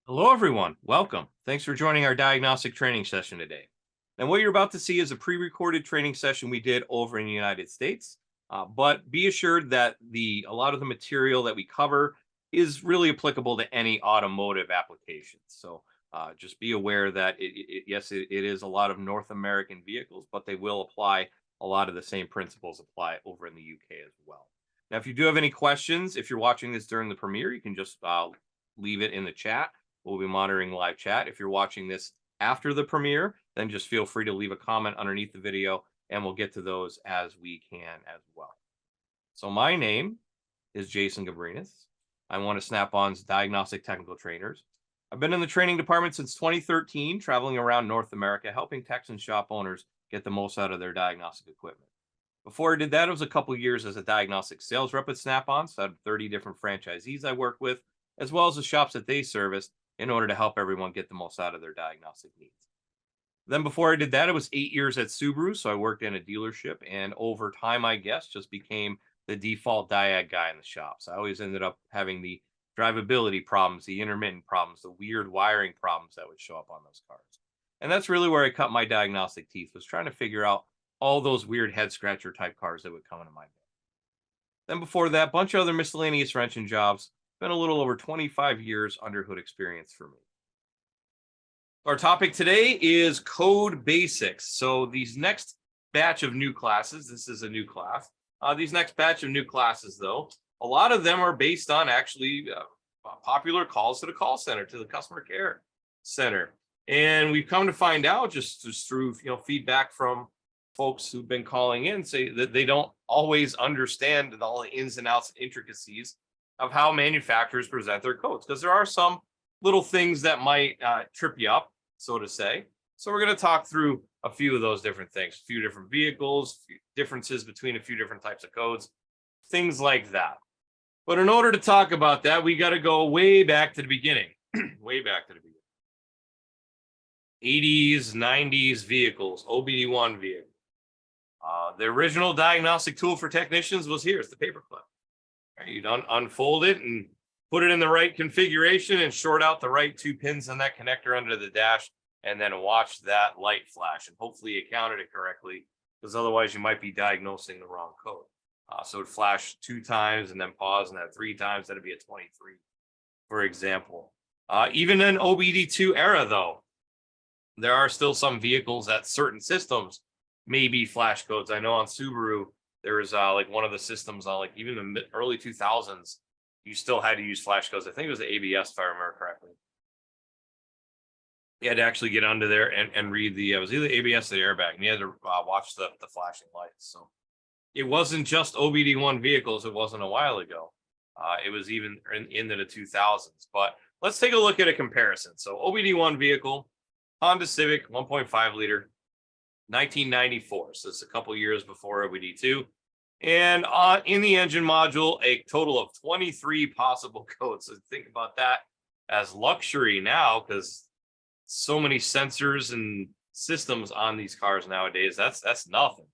Hello, everyone. Welcome. Thanks for joining our diagnostic training session today. And what you're about to see is a pre-recorded training session we did over in the United States. But be assured that a lot of the material that we cover is really applicable to any automotive application. So just be aware that yes, it is a lot of North American vehicles, but they will apply a lot of the same principles apply over in the UK as well. Now, if you do have any questions, if you're watching this during the premiere, you can just leave it in the chat. We'll be monitoring live chat. If you're watching this after the premiere, then just feel free to leave a comment underneath the video and we'll get to those as we can as well. So my name is Jason Gabrenas. I'm one of Snap-on's diagnostic technical trainers. I've been in the training department since 2013, traveling around North America, helping techs and shop owners get the most out of their diagnostic equipment. Before I did that, it was a couple years as a diagnostic sales rep at Snap-on, so I had 30 different franchisees I worked with, as well as the shops that they serviced, in order to help everyone get the most out of their diagnostic needs. Then before I did that, it was 8 years at Subaru. So I worked in a dealership, and over time, I guess, just became the default diag guy in the shop. So I always ended up having the drivability problems, the intermittent problems, the weird wiring problems that would show up on those cars. And that's really where I cut my diagnostic teeth, was trying to figure out all those weird head scratcher type cars that would come into my bed. Then before that, a bunch of other miscellaneous wrenching jobs. Been a little over 25 years under hood experience for me. Our topic today is code basics. So these next batch of new classes, this is a new class. These next batch of new classes, though, a lot of them are based on actually popular calls to the call center, to the customer care center. And we've come to find out just through feedback from folks who've been calling in, say that they don't always understand all the ins and outs and intricacies of how manufacturers present their codes, because there are some little things that might trip you up, so to say. So we're going to talk through a few of those different things, a few different vehicles, differences between a few different types of codes, things like that. But in order to talk about that, we got to go way back to the beginning, way back to the beginning. 80s, 90s vehicles, OBD1 vehicle. The original diagnostic tool for technicians was here. It's the paperclip. You'd unfold it and put it in the right configuration and short out the right 2 pins on that connector under the dash, and then watch that light flash. And hopefully you counted it correctly, because otherwise you might be diagnosing the wrong code. So it flash 2 times and then pause, and that 3 times, that'd be a 23, for example. Even in OBD2 era, though, there are still some vehicles that certain systems may be flash codes. I know on Subaru, there was like one of the systems on like even the early 2000s, you still had to use flash codes. I think it was the ABS, if I remember correctly. You had to actually get under there and read it was either ABS or the airbag, and you had to watch the flashing lights. So it wasn't just OBD1 vehicles. It wasn't a while ago. It was even into the 2000s. But let's take a look at a comparison. So OBD1 vehicle, Honda Civic, 1.5 liter. 1994, so it's a couple years before OBD2, and in the engine module, a total of 23 possible codes. So think about that as luxury now, because so many sensors and systems on these cars nowadays. That's nothing.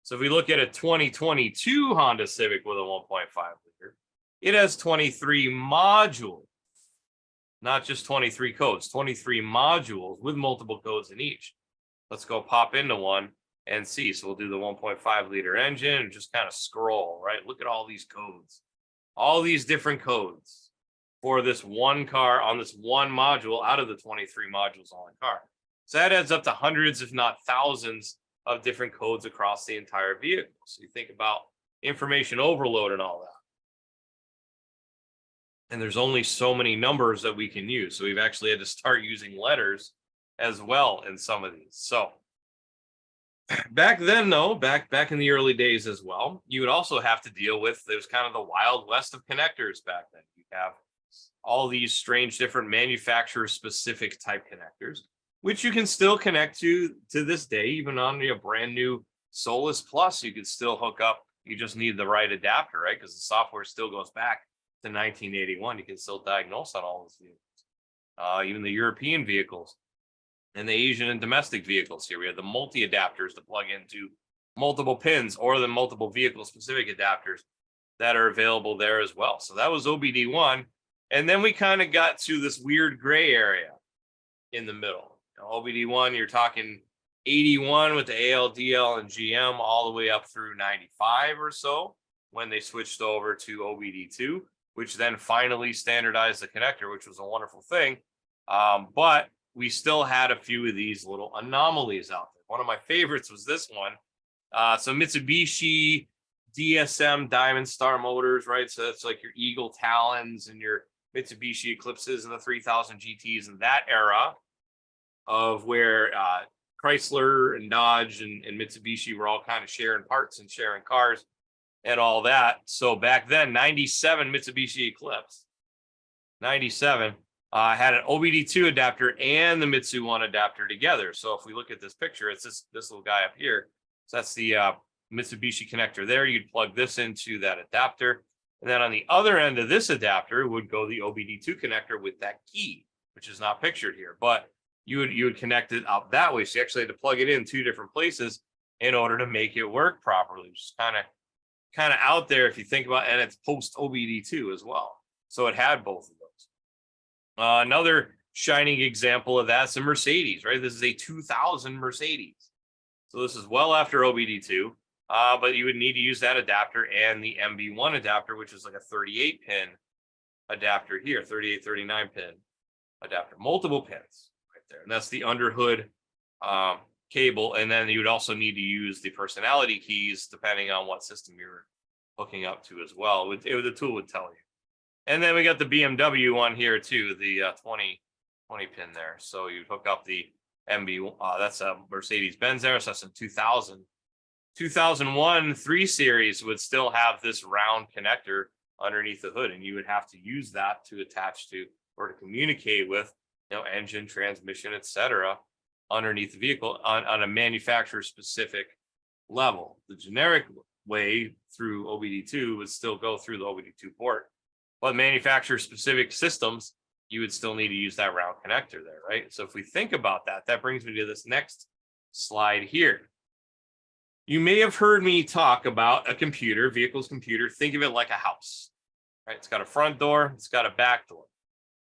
So if we look at a 2022 Honda Civic with a 1.5 liter, it has 23 modules, not just 23 codes, 23 modules with multiple codes in each. Let's go pop into one and see. So we'll do the 1.5 liter engine and just kind of scroll, right? Look at all these codes, all these different codes for this one car on this one module out of the 23 modules on the car. So that adds up to hundreds, if not thousands, of different codes across the entire vehicle. So you think about information overload and all that. And there's only so many numbers that we can use. So we've actually had to start using letters as well in some of these. So back then, though, back in the early days as well, you would also have to deal with, it was kind of the wild west of connectors back then. You have all these strange different manufacturer specific type connectors, which you can still connect to this day. Even on a brand new Solus Plus, you could still hook up. You just need the right adapter, right? Because the software still goes back to 1981. You can still diagnose on all those vehicles. Even the European vehicles and the Asian and domestic vehicles here. We have the multi-adapters to plug into multiple pins, or the multiple vehicle specific adapters that are available there as well. So that was OBD1. And then we kind of got to this weird gray area in the middle. OBD1, you're talking 81 with the ALDL and GM all the way up through 95 or so when they switched over to OBD2, which then finally standardized the connector, which was a wonderful thing. But we still had a few of these little anomalies out there. One of my favorites was this one. So Mitsubishi DSM Diamond Star motors, right? So that's like your Eagle Talons and your Mitsubishi Eclipses and the 3000 GTs in that era of where Chrysler and Dodge and Mitsubishi were all kind of sharing parts and sharing cars and all that. So back then, 97 Mitsubishi Eclipse, 97 had an OBD2 adapter and the Mitsu One adapter together. So if we look at this picture, it's this little guy up here. So that's the Mitsubishi connector there. You'd plug this into that adapter. And then on the other end of this adapter would go the OBD2 connector with that key, which is not pictured here. But you would connect it up that way. So you actually had to plug it in two different places in order to make it work properly, which is kind of out there if you think about it. And it's post OBD2 as well. So it had both of those. Another shining example of that's a Mercedes, right? This is a 2000 Mercedes. So this is well after OBD2, but you would need to use that adapter and the MB1 adapter, which is like a 38 pin adapter here, 38, 39 pin adapter, multiple pins right there. And that's the underhood cable. And then you would also need to use the personality keys depending on what system you're hooking up to as well. The tool would tell you. And then we got the BMW one here too, the 20 pin there. So you hook up the MB, that's a Mercedes-Benz there, so that's in 2000. 2001 3 Series would still have this round connector underneath the hood, and you would have to use that to attach to or to communicate with, engine, transmission, etc., underneath the vehicle on a manufacturer-specific level. The generic way through OBD2 would still go through the OBD2 port, but manufacturer-specific systems, you would still need to use that round connector there, right? So if we think about that, that brings me to this next slide here. You may have heard me talk about a computer, vehicle's computer. Think of it like a house, right? It's got a front door, it's got a back door.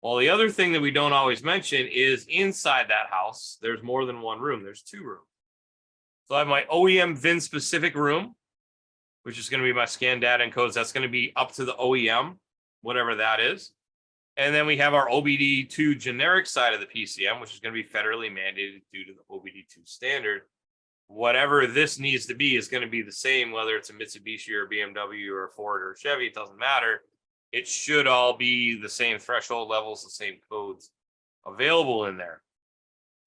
Well, the other thing that we don't always mention is inside that house, there's more than one room. There's 2 rooms. So I have my OEM VIN specific room, which is going to be my scan data and codes. That's going to be up to the OEM, whatever that is. And then we have our OBD2 generic side of the PCM, which is going to be federally mandated due to the OBD2 standard. Whatever this needs to be is going to be the same, whether it's a Mitsubishi or a BMW or a Ford or a Chevy, it doesn't matter. It should all be the same threshold levels, the same codes available in there.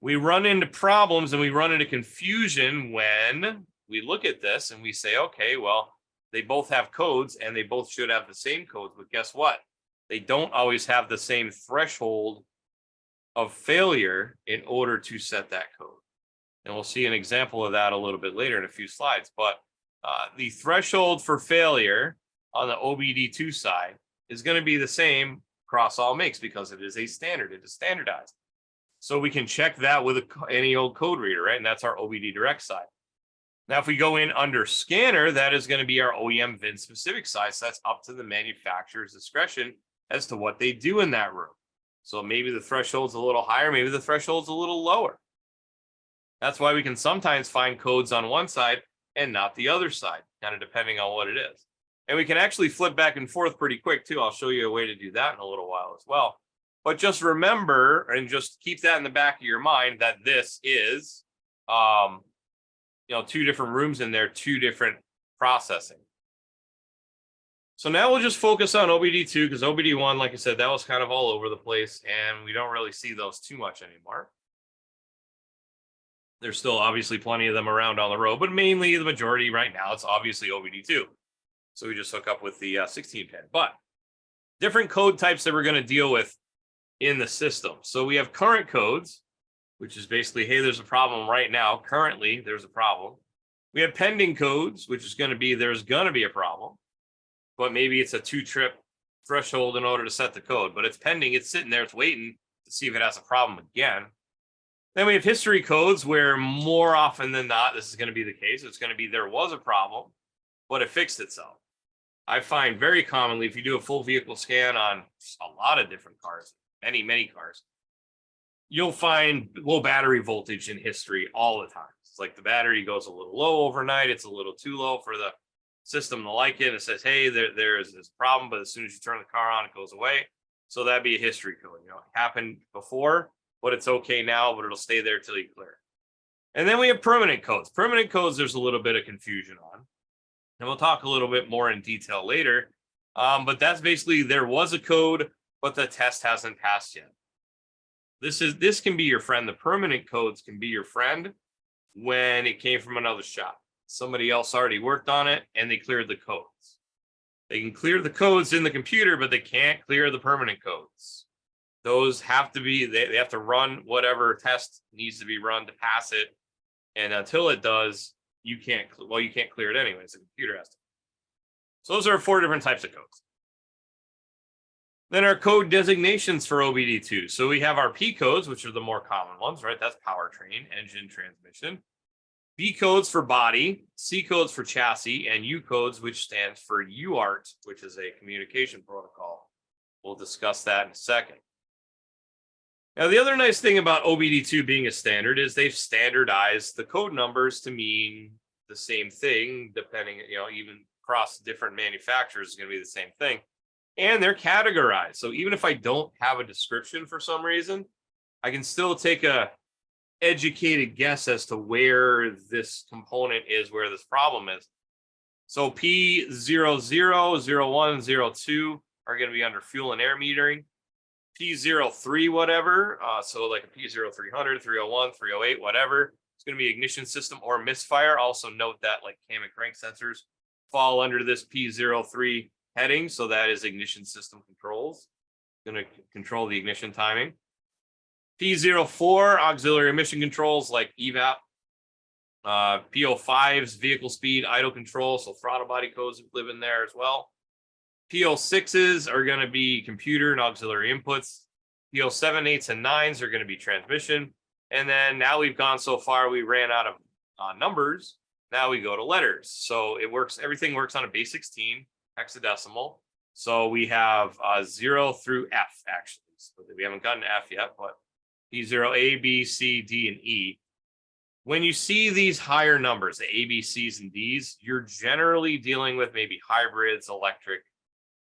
We run into problems and we run into confusion when we look at this and we say, okay, well, they both have codes and they both should have the same codes, but guess what? They don't always have the same threshold of failure in order to set that code. And we'll see an example of that a little bit later in a few slides. But the threshold for failure on the OBD2 side is going to be the same across all makes because it is a standard. It is standardized. So we can check that with any old code reader, right? And that's our OBD direct side. Now, if we go in under scanner, that is going to be our OEM VIN specific side. So that's up to the manufacturer's discretion as to what they do in that room. So maybe the threshold's a little higher, maybe the threshold's a little lower. That's why we can sometimes find codes on one side and not the other side, kind of depending on what it is. And we can actually flip back and forth pretty quick too. I'll show you a way to do that in a little while as well. But just remember and just keep that in the back of your mind that this is, 2 different rooms in there, 2 different processing. So now we'll just focus on OBD2 because OBD1, like I said, that was kind of all over the place and we don't really see those too much anymore. There's still obviously plenty of them around on the road, but mainly the majority right now, it's obviously OBD2. So we just hook up with the 16 pin, but different code types that we're going to deal with in the system. So we have current codes, which is basically, hey, there's a problem right now. Currently, there's a problem. We have pending codes, which is going to be, there's going to be a problem, but maybe it's a 2-trip threshold in order to set the code, but it's pending. It's sitting there. It's waiting to see if it has a problem again. Then we have history codes where more often than not, this is going to be the case. It's going to be there was a problem, but it fixed itself. I find very commonly, if you do a full vehicle scan on a lot of different cars, many cars, you'll find low battery voltage in history all the time. It's like the battery goes a little low overnight. It's a little too low for the system to like it. It says, hey, there is this problem, but as soon as you turn the car on, it goes away. So that'd be a history code. It happened before, but it's okay now, but it'll stay there till you clear it. And then we have permanent codes. Permanent codes, there's a little bit of confusion on. And we'll talk a little bit more in detail later. But that's basically, there was a code, but the test hasn't passed yet. This can be your friend. The permanent codes can be your friend when it came from another shop. Somebody else already worked on it and they cleared the codes. They can clear the codes in the computer, but they can't clear the permanent codes. Those have to be, they have to run whatever test needs to be run to pass it. And until it does, you can't clear it anyways. The computer has to. So those are 4 different types of codes. Then our code designations for OBD2. So we have our P codes, which are the more common ones, right? That's powertrain, engine, transmission. B codes for body, C codes for chassis, and U codes, which stands for UART, which is a communication protocol. We'll discuss that in a second. Now, the other nice thing about OBD2 being a standard is they've standardized the code numbers to mean the same thing, depending, even across different manufacturers is going to be the same thing. And they're categorized. So even if I don't have a description for some reason, I can still take a educated guess as to where this component is, where this problem is. So P00, 01, 02 are going to be under fuel and air metering. P03, whatever. So like a P0300, 301, 308, whatever. It's going to be ignition system or misfire. Also note that like cam and crank sensors fall under this P03 heading. So that is ignition system controls. Going to control the ignition timing. P04, auxiliary emission controls like EVAP. P05's vehicle speed, idle control. So throttle body codes live in there as well. P06s are going to be computer and auxiliary inputs. P07, 8s, and 9s are going to be transmission. And then now we've gone so far, we ran out of numbers. Now we go to letters. So it works, everything works on a base 16 hexadecimal. So we have 0 through F, actually. So we haven't gotten to F yet, but P0, A, B, C, D, and E. When you see these higher numbers, the A, B, C's, and D's, you're generally dealing with maybe hybrids, electric,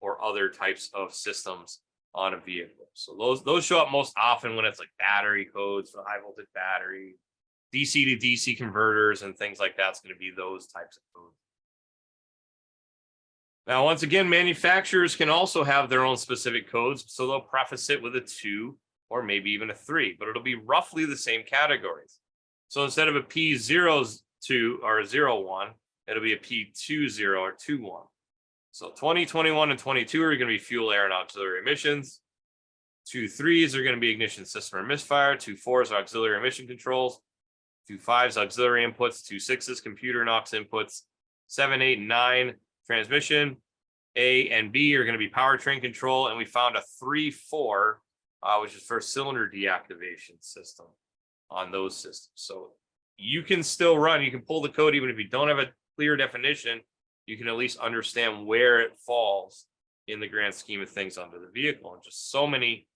or other types of systems on a vehicle. So those show up most often when it's like battery codes for high voltage battery, DC to DC converters, and things like that's going to be those types of codes. Now, once again, manufacturers can also have their own specific codes, so they'll preface it with a 2 or maybe even a 3, but it'll be roughly the same categories. So instead of a P02 or a 01, it'll be a P20 or 21. So 20, 21, and 22 are going to be fuel, air, and auxiliary emissions. 2 3s are going to be ignition system or misfire. 2 4s are auxiliary emission controls. 2 5s auxiliary inputs. 2 6s computer and aux inputs. 7, 8, and 9 transmission. A and B are going to be powertrain control, and we found a 3 4, which is for cylinder deactivation system on those systems. So you can still run. You can pull the code even if you don't have a clear definition. You can at least understand where it falls in the grand scheme of things under the vehicle, and just so many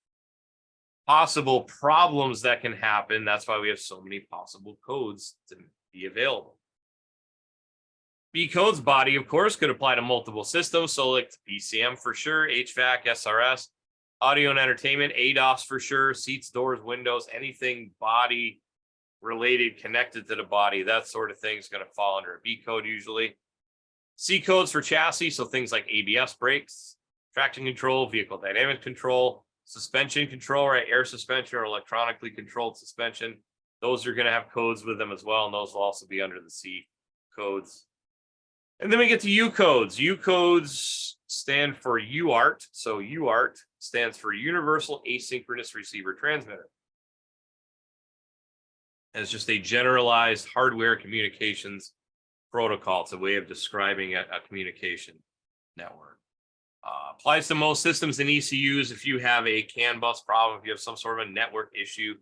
possible problems that can happen. That's why we have so many possible codes to be available. B codes, body, of course, could apply to multiple systems. So like PCM for sure, HVAC, SRS, audio and entertainment, ADAS for sure, seats, doors, windows, anything body related, connected to the body, that sort of thing is going to fall under a B code usually. C codes for chassis, so things like ABS brakes, traction control, vehicle dynamic control, suspension control, right? Air suspension or electronically controlled suspension. Those are going to have codes with them as well, and those will also be under the C codes. And then we get to U codes. U codes stand for UART. So UART stands for Universal Asynchronous Receiver Transmitter. It's just a generalized hardware communications protocol. It's a way of describing a communication network. Applies to most systems and ECUs. If you have a CAN bus problem, if you have some sort of a network issue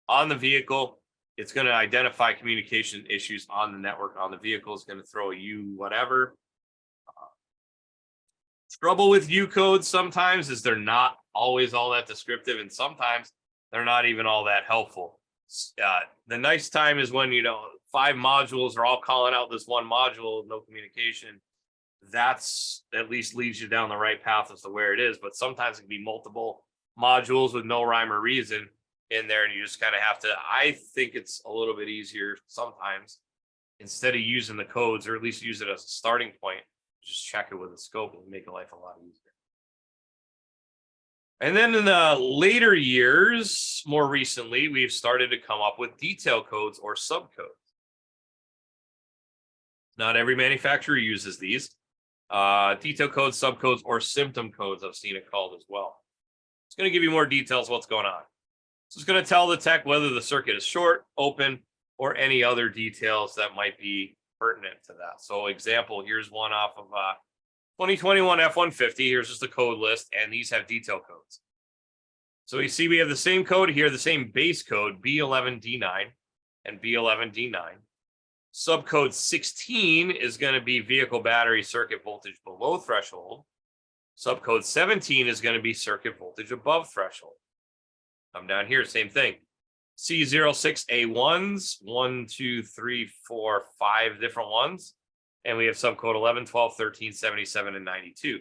on the vehicle, it's going to identify communication issues on the network on the vehicle. It's going to throw a U whatever. Trouble with U codes sometimes is they're not always all that descriptive, and sometimes they're not even all that helpful. The nice time is when, 5 modules are all calling out this one module, no communication. That's at least leads you down the right path as to where it is. But sometimes it can be multiple modules with no rhyme or reason in there, and you just kind of have to. I think it's a little bit easier sometimes, instead of using the codes, or at least use it as a starting point, just check it with a scope and make life a lot easier. And then in the later years, more recently, we've started to come up with detail codes or subcodes. Not every manufacturer uses these. Detail codes, subcodes, or symptom codes, I've seen it called as well. It's going to give you more details what's going on. So it's going to tell the tech whether the circuit is short, open, or any other details that might be pertinent to that. So example, here's one off of 2021 F150. Here's just a code list, and these have detail codes. So you see we have the same code here, the same base code, B11D9 and B11D9. Subcode 16 is going to be vehicle battery circuit voltage below threshold. Subcode 17 is going to be circuit voltage above threshold. Come down here, same thing. C06A1s, 1, 2, 3, 4, 5 different ones. And we have subcode 11, 12, 13, 77, and 92.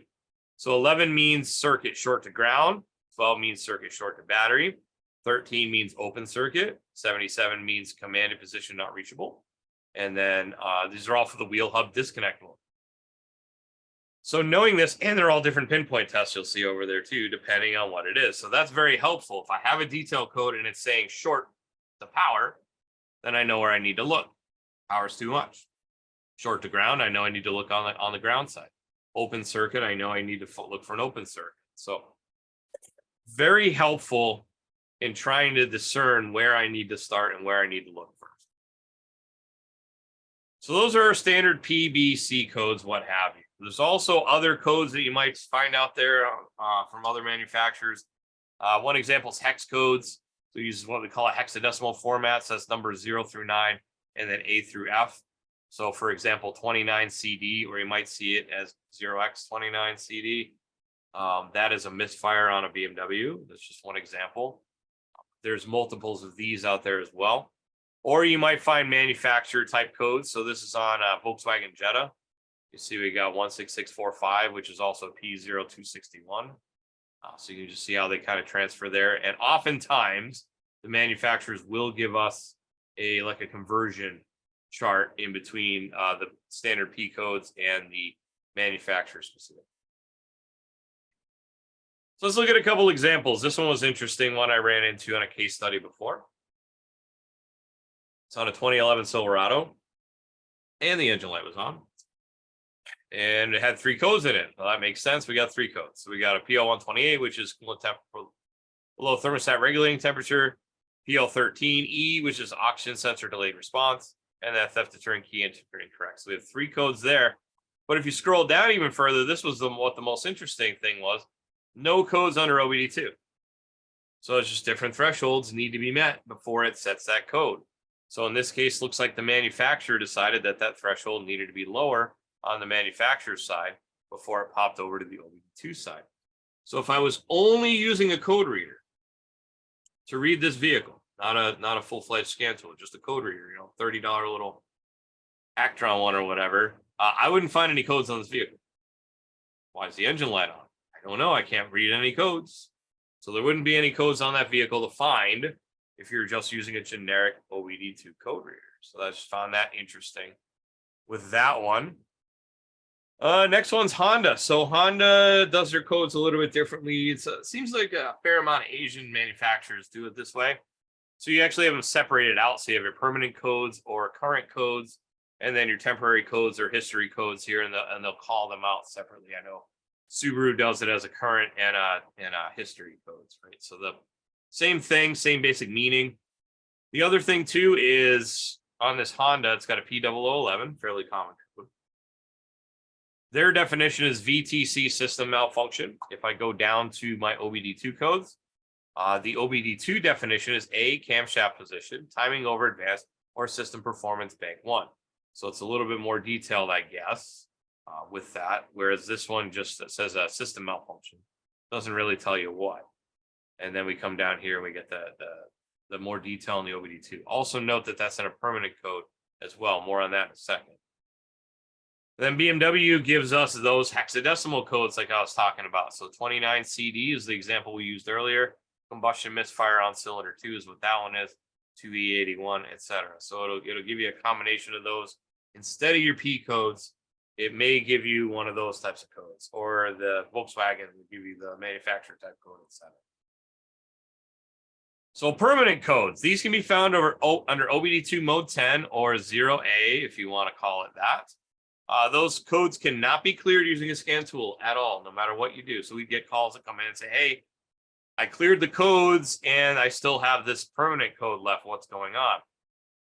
So 11 means circuit short to ground. 12 means circuit short to battery. 13 means open circuit. 77 means commanded position not reachable. And then these are all for the wheel hub disconnect mode. So knowing this, and they're all different pinpoint tests you'll see over there too, depending on what it is. So that's very helpful. If I have a detail code and it's saying short to power, then I know where I need to look. Power's too much. Short to ground, I know I need to look on the ground side. Open circuit, I know I need to look for an open circuit. So very helpful in trying to discern where I need to start and where I need to look first. So those are our standard PBC codes, what have you. There's also other codes that you might find out there from other manufacturers. One example is hex codes. So it uses what we call a hexadecimal format. So that's numbers 0 through 9 and then A through F. So for example, 29CD, or you might see it as 0x29CD. That is a misfire on a BMW. That's just one example. There's multiples of these out there as well. Or you might find manufacturer type codes. So this is on Volkswagen Jetta. You see we got 16645, which is also P0261. So you can just see how they kind of transfer there. And oftentimes the manufacturers will give us a conversion chart in between the standard P codes and the manufacturer specific. So let's look at a couple examples. This one was interesting, one I ran into on a case study before. It's on a 2011 Silverado, and the engine light was on. And it had 3 codes in it. Well, that makes sense. We got 3 codes. So we got a PL128, which is below thermostat regulating temperature, PL13E, which is oxygen sensor delayed response, and that theft deterrent key entered incorrect. So we have 3 codes there. But if you scroll down even further, this was what the most interesting thing was. No codes under OBD2. So it's just different thresholds need to be met before it sets that code. So in this case, looks like the manufacturer decided that threshold needed to be lower on the manufacturer's side before it popped over to the OBD2 side. So if I was only using a code reader to read this vehicle, not a full-fledged scan tool, just a code reader, $30 little Actron one or whatever, I wouldn't find any codes on this vehicle. Why is the engine light on? I don't know. I can't read any codes. So there wouldn't be any codes on that vehicle to find if you're just using a generic OBD2 code reader. So I just found that interesting with that one. Next one's Honda. So Honda does their codes a little bit differently. It seems like a fair amount of Asian manufacturers do it this way. So you actually have them separated out. So you have your permanent codes or current codes, and then your temporary codes or history codes here, and they'll call them out separately. I know Subaru does it as a current and a history codes, right? So the same thing, same basic meaning. The other thing too is on this Honda, it's got a P0011, fairly common code. Their definition is VTC system malfunction. If I go down to my OBD2 codes, the OBD2 definition is A, camshaft position, timing over advanced, or system performance bank 1. So it's a little bit more detailed, I guess. with that, whereas this one just says a system malfunction. Doesn't really tell you what. And then we come down here and we get the more detail in the OBD2. Also note that that's in a permanent code as well. More on that in a second. Then BMW gives us those hexadecimal codes like I was talking about. So 29 CD is the example we used earlier. Combustion misfire on cylinder 2 is what that one is. 2E81, etc. So it'll give you a combination of those. Instead of your P codes, it may give you one of those types of codes, or the Volkswagen will give you the manufacturer type code, etc. So permanent codes, these can be found under OBD2 mode 10 or 0A, if you want to call it that. Those codes cannot be cleared using a scan tool at all, no matter what you do. So we get calls that come in and say, hey, I cleared the codes and I still have this permanent code left. What's going on?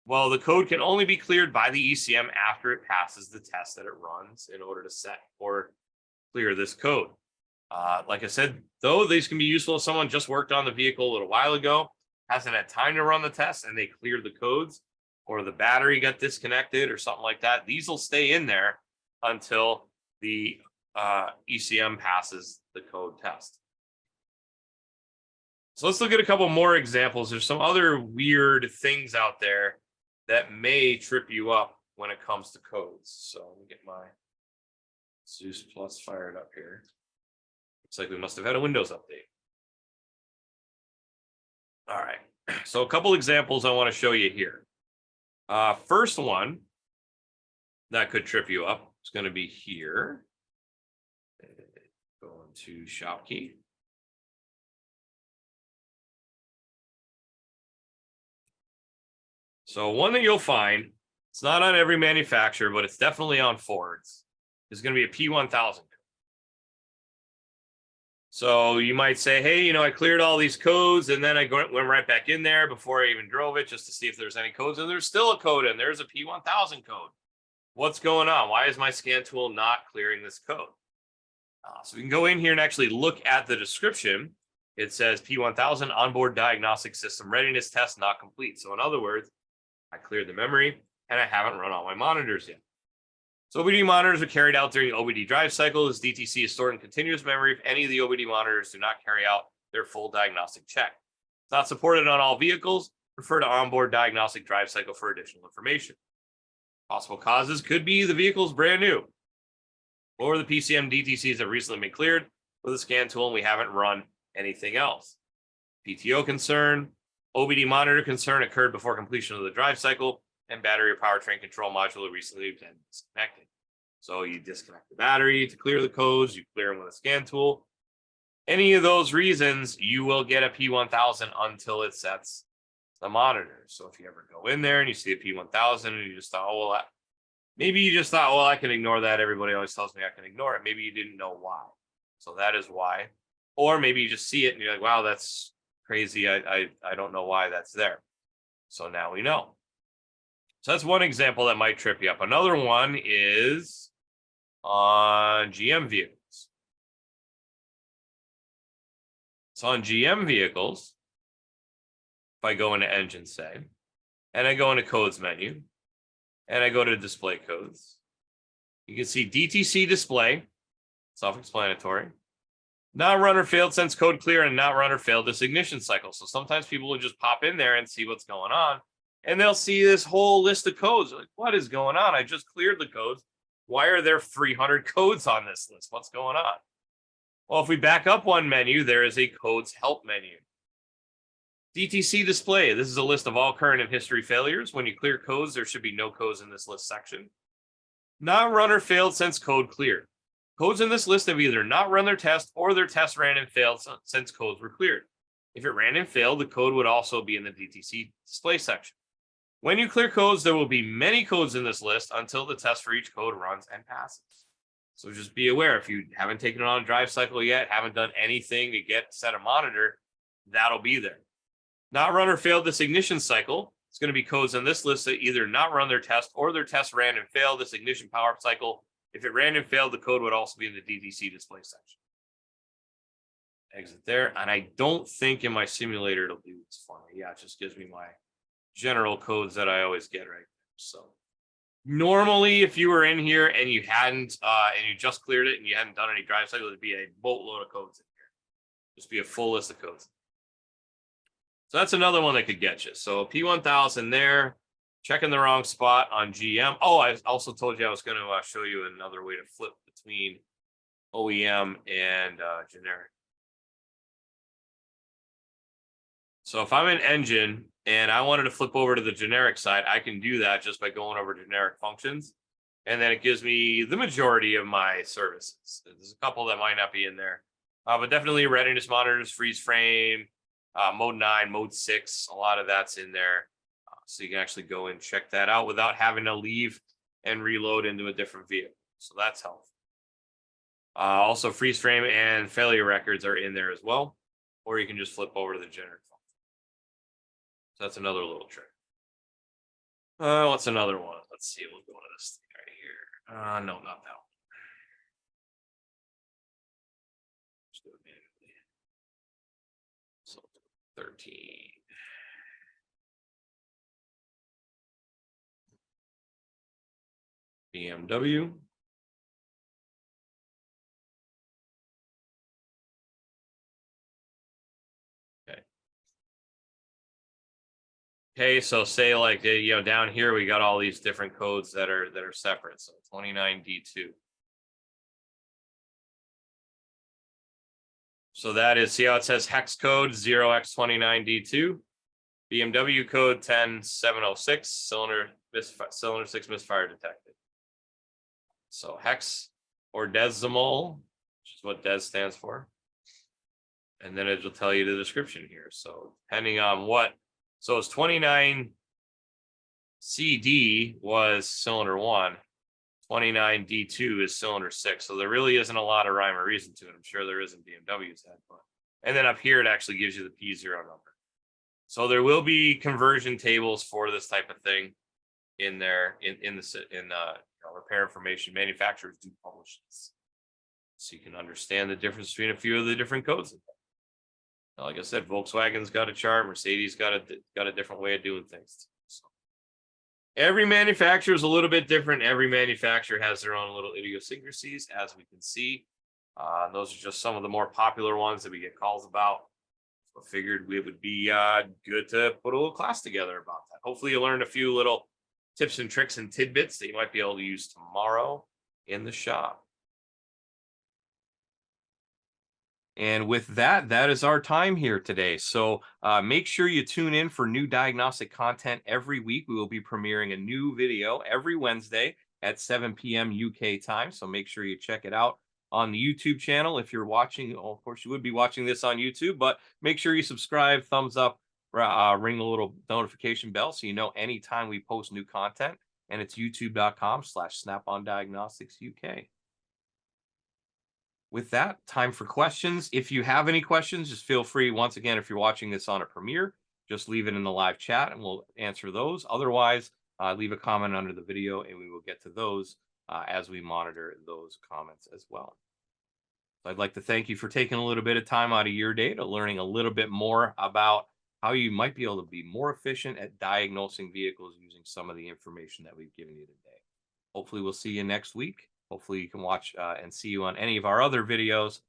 Well, the code can only be cleared by the ECM after it passes the test that it runs in order to set or clear this code. Like I said, though, these can be useful if someone just worked on the vehicle a little while ago, hasn't had time to run the test, and they cleared the codes, or the battery got disconnected or something like that. These will stay in there until the ECM passes the code test. So let's look at a couple more examples. There's some other weird things out there that may trip you up when it comes to codes. So let me get my Zeus Plus fired up here. Looks like we must have had a Windows update. All right, so a couple examples I want to show you here. First one that could trip you up is going to be here. Going to shop key. So one that you'll find, it's not on every manufacturer, but it's definitely on Ford's, is going to be a P1000 code. So you might say, hey, you know, I cleared all these codes and then I went right back in there before I even drove it just to see if there's any codes. And there's still a code and there's a P1000 code. What's going on? Why is my scan tool not clearing this code? So we can go in here and actually look at the description. It says P1000 onboard diagnostic system readiness test not complete. So in other words, I cleared the memory and I haven't run all my monitors yet. So OBD monitors are carried out during OBD drive cycles. DTC is stored in continuous memory if any of the OBD monitors do not carry out their full diagnostic check. It's not supported on all vehicles. Refer to onboard diagnostic drive cycle for additional information. Possible causes could be the vehicle's brand new, or the PCM DTCs have recently been cleared with a scan tool and we haven't run anything else. PTO concern, OBD monitor concern occurred before completion of the drive cycle, and battery or powertrain control module recently been disconnected. So you disconnect the battery to clear the codes, you clear them with a scan tool. Any of those reasons, you will get a P1000 until it sets the monitor. So if you ever go in there and you see a P1000 and you just thought, oh, well, maybe you just thought, well, I can ignore that. Everybody always tells me I can ignore it. Maybe you didn't know why. So that is why. Or maybe you just see it and you're like, wow, that's crazy. I don't know why that's there. So now we know. So that's one example that might trip you up. Another one is on GM vehicles. So on GM vehicles, if I go into engine, say, and I go into codes menu, and I go to display codes, you can see DTC display, self-explanatory, not run or failed since code clear, and not run or failed this ignition cycle. So sometimes people will just pop in there and see what's going on, and they'll see this whole list of codes. They're like, what is going on? I just cleared the codes. Why are there 300 codes on this list? What's going on? Well, if we back up one menu, there is a codes help menu. DTC display. This is a list of all current and history failures. When you clear codes, there should be no codes in this list section. Not run or failed since code cleared. Codes in this list have either not run their test or their test ran and failed since codes were cleared. If it ran and failed, the code would also be in the DTC display section. When you clear codes, there will be many codes in this list until the test for each code runs and passes. So just be aware, if you haven't taken it on a drive cycle yet, haven't done anything to set a monitor, that'll be there. Not run or failed this ignition cycle. It's going to be codes in this list that either not run their test or their test ran and failed this ignition power cycle. If it ran and failed, the code would also be in the DTC display section. Exit there. And I don't think in my simulator it'll do this for me. Yeah, it just gives me my general codes that I always get right there. So Normally, if you were in here and you hadn't, and you just cleared it and you hadn't done any drive cycles, it'd be a boatload of codes in here. Just be a full list of codes. So that's another one that could get you. So P1000 there, checking the wrong spot on GM. Oh, I also told you I was going to show you another way to flip between OEM and generic. So if I'm in engine and I wanted to flip over to the generic side, I can do that just by going over generic functions. And then it gives me the majority of my services. There's a couple that might not be in there, but definitely readiness monitors, freeze frame, mode 9, mode 6, a lot of that's in there. So you can actually go and check that out without having to leave and reload into a different vehicle. So that's helpful. Also, freeze frame and failure records are in there as well, or you can just flip over to the generic function. So that's another little trick. What's another one? Let's see. We'll go to this thing right here. No, not that one. Just do it manually. So 13. BMW. Okay, so say like down here we got all these different codes that are separate. So 29D2. So that is, see how it says hex code 0x29D2, BMW code 10706, cylinder 6 misfire detected. So hex or decimal, which is what des stands for. And then it will tell you the description here. So depending on what, so it's 29 CD was cylinder 1, 29 D2 is cylinder 6. So there really isn't a lot of rhyme or reason to it. I'm sure there isn't BMW's head, but and then up here it actually gives you the P0 number. So there will be conversion tables for this type of thing in there in repair information. Manufacturers do publish this, so you can understand the difference between a few of the different codes. Like I said, Volkswagen's got a chart, Mercedes got a different way of doing things. So every manufacturer is a little bit different. Every manufacturer has their own little idiosyncrasies, as we can see. Those are just some of the more popular ones that we get calls about. So I figured it would be good to put a little class together about that. Hopefully you learned a few little tips and tricks and tidbits that you might be able to use tomorrow in the shop. And with that, that is our time here today. So make sure you tune in for new diagnostic content every week. We will be premiering a new video every Wednesday at 7 p.m. UK time. So make sure you check it out on the YouTube channel. If you're watching, of course, you would be watching this on YouTube, but make sure you subscribe, thumbs up, ring the little notification bell so you know anytime we post new content. And it's youtube.com/SnapOnDiagnosticsUK. With that, time for questions. If you have any questions, just feel free. Once again, if you're watching this on a premiere, just leave it in the live chat and we'll answer those. Otherwise, leave a comment under the video and we will get to those as we monitor those comments as well. So I'd like to thank you for taking a little bit of time out of your day to learning a little bit more about how you might be able to be more efficient at diagnosing vehicles using some of the information that we've given you today. Hopefully we'll see you next week. Hopefully you can watch and see you on any of our other videos.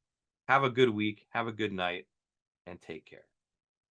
Have a good week, have a good night, and take care.